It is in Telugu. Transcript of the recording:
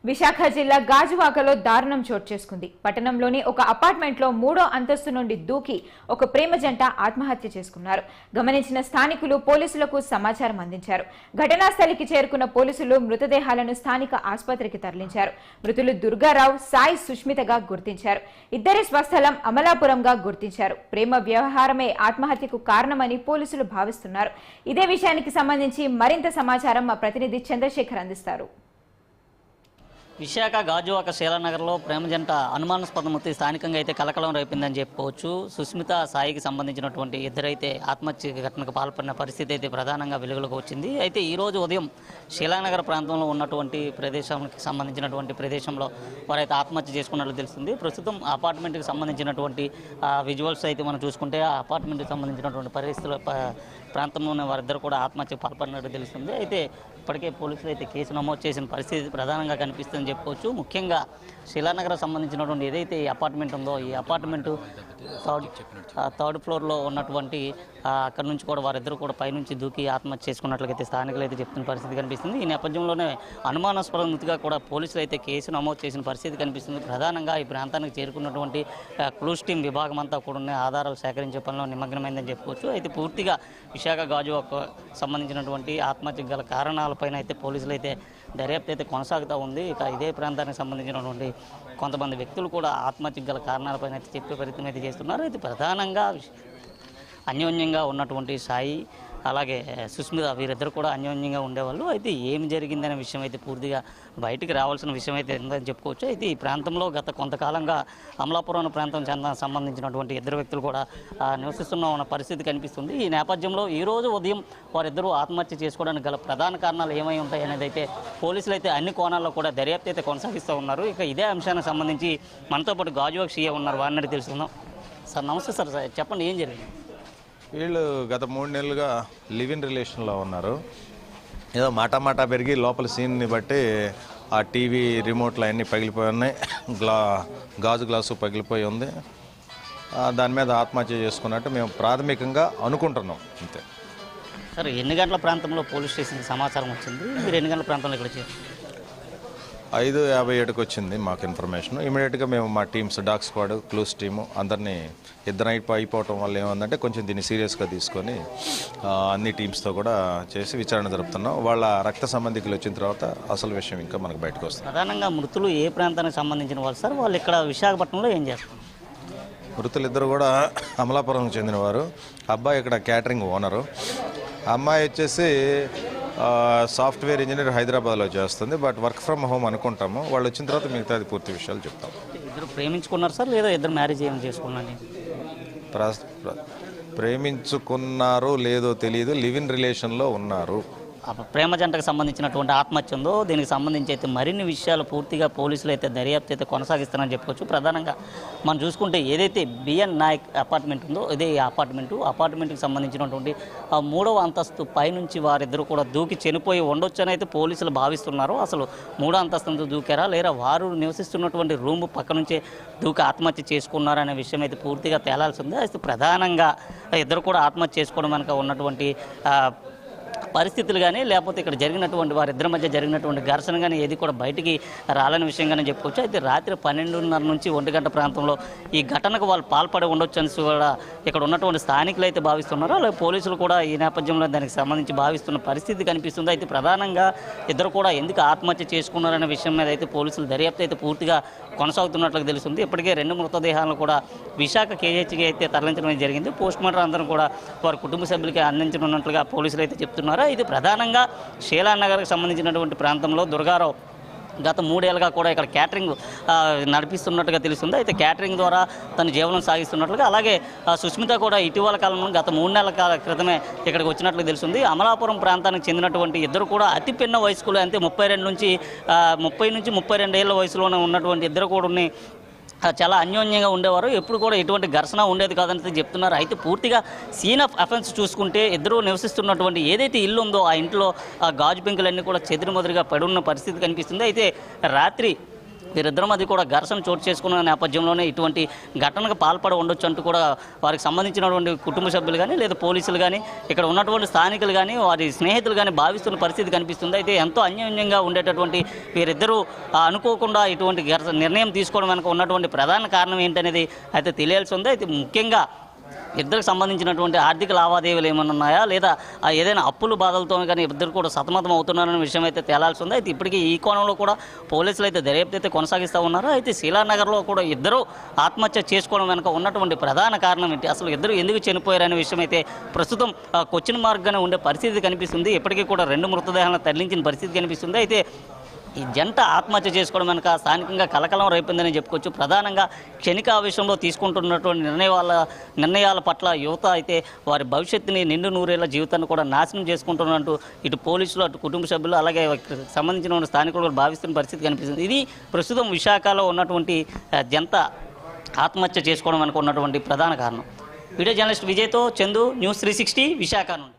విశాఖ జిల్లా గాజువాకలో దారుణం చోటు చేసుకుంది. పట్టణంలోని ఒక అపార్ట్మెంట్లో 3వ అంతస్తు నుండి దూకి ఒక ప్రేమ జంట ఆత్మహత్య చేసుకున్నారు. గమనించిన స్థానికులు పోలీసులకు సమాచారం అందించారు. ఘటనా స్థలికి చేరుకున్న పోలీసులు మృతదేహాలను స్థానిక ఆసుపత్రికి తరలించారు. మృతులు దుర్గారావు, సాయి సుష్మితగా గుర్తించారు. ఇద్దరి స్వస్థలం అమలాపురంగా గుర్తించారు. ప్రేమ వ్యవహారమే ఆత్మహత్యకు కారణమని పోలీసులు భావిస్తున్నారు. ఇదే విషయానికి సంబంధించి మరింత సమాచారం మా ప్రతినిధి చంద్రశేఖర్ అందిస్తారు. విశాఖ గాజువాక శీలానగర్లో ప్రేమ జంట అనుమానాస్పద మృతి స్థానికంగా అయితే కలకలం రేపిందని చెప్పుకోవచ్చు. సుస్మిత, సాయికి సంబంధించినటువంటి ఇద్దరైతే ఆత్మహత్య ఘటనకు పాల్పడిన పరిస్థితి అయితే ప్రధానంగా వెలుగులోకి వచ్చింది. అయితే ఈరోజు ఉదయం శీలానగర్ ప్రాంతంలో ఉన్నటువంటి ప్రదేశానికి సంబంధించినటువంటి ప్రదేశంలో వారైతే ఆత్మహత్య చేసుకున్నట్లు తెలుస్తుంది. ప్రస్తుతం అపార్ట్మెంట్కి సంబంధించినటువంటి విజువల్స్ అయితే మనం చూసుకుంటే ఆ అపార్ట్మెంట్కి సంబంధించినటువంటి పరిస్థితుల ప్రాంతంలోనే వారిద్దరు కూడా ఆత్మహత్యకు పాల్పడినట్టు తెలుస్తుంది. అయితే ఇప్పటికే పోలీసులు అయితే కేసు నమోదు చేసిన పరిస్థితి ప్రధానంగా కనిపిస్తుందని చెప్పుకోవచ్చు. ముఖ్యంగా శిలానగర్ సంబంధించినటువంటి ఏదైతే ఈ అపార్ట్మెంట్ ఉందో ఈ అపార్ట్మెంటు థర్డ్ ఫ్లోర్లో ఉన్నటువంటి అక్కడ నుంచి కూడా వారిద్దరూ కూడా పైనుంచి దూకి ఆత్మహత్య చేసుకున్నట్లయితే స్థానికులు అయితే చెప్తున్న పరిస్థితి కనిపిస్తుంది. ఈ నేపథ్యంలోనే అనుమానాస్పద మృతిగా కూడా పోలీసులు అయితే కేసు నమోదు చేసిన పరిస్థితి కనిపిస్తుంది. ప్రధానంగా ఈ ప్రాంతానికి చేరుకున్నటువంటి క్లూస్ టీం విభాగం అంతా కూడా ఆధారాలు సేకరించే పనిలో నిమగ్నమైందని చెప్పుకోవచ్చు. అయితే పూర్తిగా విశాఖ గాజువాకు సంబంధించినటువంటి ఆత్మహత్యకు గల కారణాలపైన అయితే పోలీసులు అయితే దర్యాప్తు అయితే కొనసాగుతూ ఉంది. ఇక ఇదే ప్రాంతానికి సంబంధించినటువంటి కొంతమంది వ్యక్తులు కూడా ఆత్మహత్యకు గల కారణాలపైన అయితే చెప్పే ప్రయత్నం అయితే చేస్తున్నారు. అయితే ప్రధానంగా అన్యోన్యంగా ఉన్నటువంటి సాయి అలాగే సుస్మిత వీరిద్దరు కూడా అన్యోన్యంగా ఉండేవాళ్ళు. అయితే ఏమి జరిగిందనే విషయం అయితే పూర్తిగా బయటికి రావాల్సిన విషయం అయితే ఉందని చెప్పుకోవచ్చు. అయితే ఈ ప్రాంతంలో గత కొంతకాలంగా అమలాపురం ప్రాంతం సంబంధించినటువంటి ఇద్దరు వ్యక్తులు కూడా నివసిస్తున్న పరిస్థితి కనిపిస్తుంది. ఈ నేపథ్యంలో ఈరోజు ఉదయం వారిద్దరూ ఆత్మహత్య చేసుకోవడానికి గల ప్రధాన కారణాలు ఏమై ఉంటాయి అనేది అయితే పోలీసులు అయితే అన్ని కోణాల్లో కూడా దర్యాప్తు అయితే కొనసాగిస్తూ ఉన్నారు. ఇక ఇదే అంశానికి సంబంధించి మనతో పాటు గాజువాక సీఏ ఉన్నారు, వారిని తెలుసుకుందాం. సార్ నమస్తే సార్, చెప్పండి ఏం జరిగింది? వీళ్ళు గత 3 నెలలుగా లివ్ ఇన్ రిలేషన్లో ఉన్నారు. ఏదో మాట పెరిగి లోపల సీన్ని బట్టి ఆ టీవీ రిమోట్లు అన్నీ పగిలిపోయి ఉన్నాయి, గాజు గ్లాసు పగిలిపోయి ఉంది. దాని మీద ఆత్మహత్య చేసుకున్నట్టు మేము ప్రాథమికంగా అనుకుంటున్నాం. అంతే సార్. ఎన్ని గంటల ప్రాంతంలో పోలీస్ స్టేషన్కి సమాచారం వచ్చింది? మీరు ఎన్ని గంటల ప్రాంతంలో ఇక్కడ చేశారు? 5:57కి వచ్చింది మాకు ఇన్ఫర్మేషన్. ఇమీడియట్గా మేము మా teams dog squad, clues team అందరినీ ఇద్దరు అయిపోవటం వల్ల ఏమందంటే కొంచెం దీన్ని సీరియస్గా తీసుకొని అన్ని టీమ్స్తో కూడా చేసి విచారణ జరుపుతున్నాం. వాళ్ళ రక్త సంబంధికులు వచ్చిన తర్వాత అసలు విషయం ఇంకా మనకు బయటకు వస్తుంది. ప్రధానంగా మృతులు ఏ ప్రాంతానికి సంబంధించిన వాళ్ళు సార్? వాళ్ళు ఇక్కడ విశాఖపట్నంలో ఏం చేస్తారు? మృతులు ఇద్దరు కూడా అమలాపురంకి చెందినవారు. అబ్బాయి ఇక్కడ క్యాటరింగ్ ఓనరు, అమ్మాయి వచ్చేసి సాఫ్ట్వేర్ ఇంజనీర్ హైదరాబాద్లో చేస్తుంది. బట్ వర్క్ ఫ్రమ్ హోమ్ అనుకుంటాము. వాళ్ళు వచ్చిన తర్వాత మిగతాది పూర్తి విషయాలు చెప్తాం. ఇద్దరు ప్రేమించుకున్నారు సార్, లేదా ఇద్దరు మ్యారేజ్ ఏమైనా చేసుకున్నాను? ప్రేమించుకున్నారో లేదో తెలియదు, లివ్ ఇన్ రిలేషన్లో ఉన్నారు. ప్రేమ జంటకు సంబంధించినటువంటి ఆత్మహత్య ఉందో దీనికి సంబంధించి అయితే మరిన్ని విషయాలు పూర్తిగా పోలీసులు అయితే దర్యాప్తు అయితే కొనసాగిస్తారని చెప్పుకోవచ్చు. ప్రధానంగా మనం చూసుకుంటే ఏదైతే బిఎన్ నాయక్ అపార్ట్మెంట్ ఉందో ఇదే అపార్ట్మెంట్కి సంబంధించినటువంటి 3వ అంతస్తు పైనుంచి వారిద్దరు కూడా దూకి చనిపోయి ఉండొచ్చు అని అయితే పోలీసులు భావిస్తున్నారు. అసలు 3వ అంతస్తు దూకారా లేదా వారు నివసిస్తున్నటువంటి రూమ్ పక్క నుంచే దూకి ఆత్మహత్య చేసుకున్నారనే విషయం అయితే పూర్తిగా తేలాల్సి ఉంది. అయితే ప్రధానంగా ఇద్దరు కూడా ఆత్మహత్య చేసుకోవడం వెనక ఉన్నటువంటి పరిస్థితులు కానీ లేకపోతే ఇక్కడ జరిగినటువంటి వారిద్దరి మధ్య జరిగినటువంటి ఘర్షణ కానీ ఏది కూడా బయటికి రాలని విషయంగానే చెప్పుకోవచ్చు. అయితే రాత్రి 12:30 నుంచి 1 గంట ప్రాంతంలో ఈ ఘటనకు వాళ్ళు పాల్పడి ఉండొచ్చు అని కూడా ఇక్కడ ఉన్నటువంటి స్థానికులు అయితే భావిస్తున్నారు. అలాగే పోలీసులు కూడా ఈ నేపథ్యంలో దానికి సంబంధించి భావిస్తున్న పరిస్థితి కనిపిస్తుంది. అయితే ప్రధానంగా ఇద్దరు కూడా ఎందుకు ఆత్మహత్య చేసుకున్నారనే విషయం మీద అయితే పోలీసులు దర్యాప్తు అయితే పూర్తిగా కొనసాగుతున్నట్లుగా తెలుస్తుంది. ఇప్పటికే 2 మృతదేహాలను కూడా విశాఖ కేజీహెచ్కి అయితే తరలించడం జరిగింది. పోస్ట్మార్టం అందరం కూడా వారి కుటుంబ సభ్యులకి అందించనున్నట్లుగా పోలీసులు అయితే చెప్తున్నారు. ఇది ప్రధానంగా శీలానగర్కి సంబంధించినటువంటి ప్రాంతంలో దుర్గారావు గత 3 ఏళ్ళుగా కూడా ఇక్కడ క్యాటరింగ్ నడిపిస్తున్నట్టుగా తెలుస్తుంది. అయితే క్యాటరింగ్ ద్వారా తన జీవనం సాగిస్తున్నట్లుగా, అలాగే సుస్మిత కూడా ఇటీవల కాలంలో గత 3 నెలల క్రితమే ఇక్కడికి వచ్చినట్లు తెలుస్తుంది. అమలాపురం ప్రాంతానికి చెందినటువంటి ఇద్దరు కూడా అతి పిన్న వయస్కులు, అంటే 30 నుంచి 32 ఏళ్ళ వయసులోనే ఉన్నటువంటి ఇద్దరు కూడా చాలా అన్యోన్యంగా ఉండేవారు. ఎప్పుడు కూడా ఎటువంటి ఘర్షణ ఉండేది కాదని చెప్తున్నారు. అయితే పూర్తిగా సీన్ ఆఫ్ అఫెన్స్ చూసుకుంటే ఇద్దరు నివసిస్తున్నటువంటి ఏదైతే ఇల్లు ఉందో ఆ ఇంట్లో గాజు పెంకులన్నీ కూడా చెదురుమదురుగా పడి ఉన్న పరిస్థితి కనిపిస్తుంది. అయితే రాత్రి వీరిద్దరి మధ్య కూడా ఘర్షణ చోటు చేసుకున్న నేపథ్యంలోనే ఇటువంటి ఘటనకు పాల్పడి ఉండొచ్చు అంటూ కూడా వారికి సంబంధించినటువంటి కుటుంబ సభ్యులు కానీ లేదా పోలీసులు కానీ ఇక్కడ ఉన్నటువంటి స్థానికులు కానీ వారి స్నేహితులు కానీ భావిస్తున్న పరిస్థితి కనిపిస్తుంది. అయితే ఎంతో అన్యోన్యంగా ఉండేటటువంటి వీరిద్దరూ అనుకోకుండా ఇటువంటి నిర్ణయం తీసుకోవడం వెనుక ఉన్నటువంటి ప్రధాన కారణం ఏంటనేది అయితే తెలియాల్సి ఉంది. అయితే ముఖ్యంగా ఇద్దరికి సంబంధించినటువంటి ఆర్థిక లావాదేవీలు ఏమైనా ఉన్నాయా లేదా ఏదైనా అప్పుల బాధలతో కానీ ఇద్దరు కూడా సతమతం అవుతున్నారనే విషయం అయితే తేలాల్సి ఉంది. అయితే ఇప్పటికీ ఈ కోణంలో కూడా పోలీసులు అయితే దర్యాప్తు అయితే కొనసాగిస్తూ ఉన్నారు. అయితే శీలానగర్లో కూడా ఇద్దరు ఆత్మహత్య చేసుకోవడం వెనుక ఉన్నటువంటి ప్రధాన కారణం ఏంటి, అసలు ఇద్దరు ఎందుకు చనిపోయారనే విషయం అయితే ప్రస్తుతం క్వశ్చన్ మార్క్గానే ఉండే పరిస్థితి కనిపిస్తుంది. ఇప్పటికీ కూడా 2 మృతదేహాలను తరలించిన పరిస్థితి కనిపిస్తుంది. అయితే ఈ జంట ఆత్మహత్య చేసుకోవడం వెనుక స్థానికంగా కలకలం రేపిందని చెప్పుకోవచ్చు. ప్రధానంగా క్షణికావేశంలో తీసుకుంటున్నటువంటి నిర్ణయాల పట్ల యువత అయితే వారి భవిష్యత్తుని నిండు నూరేళ్ల జీవితాన్ని కూడా నాశనం చేసుకుంటున్నట్టు ఇటు పోలీసులు అటు కుటుంబ సభ్యులు అలాగే సంబంధించిన స్థానికులు భావిస్తున్న పరిస్థితి కనిపిస్తుంది. ఇది ప్రస్తుతం విశాఖలో ఉన్నటువంటి జంట ఆత్మహత్య చేసుకోవడం వెనుక ఉన్నటువంటి ప్రధాన కారణం. వీడియో జర్నలిస్ట్ విజయ్తో చందు, న్యూస్ 360 విశాఖ నుండి.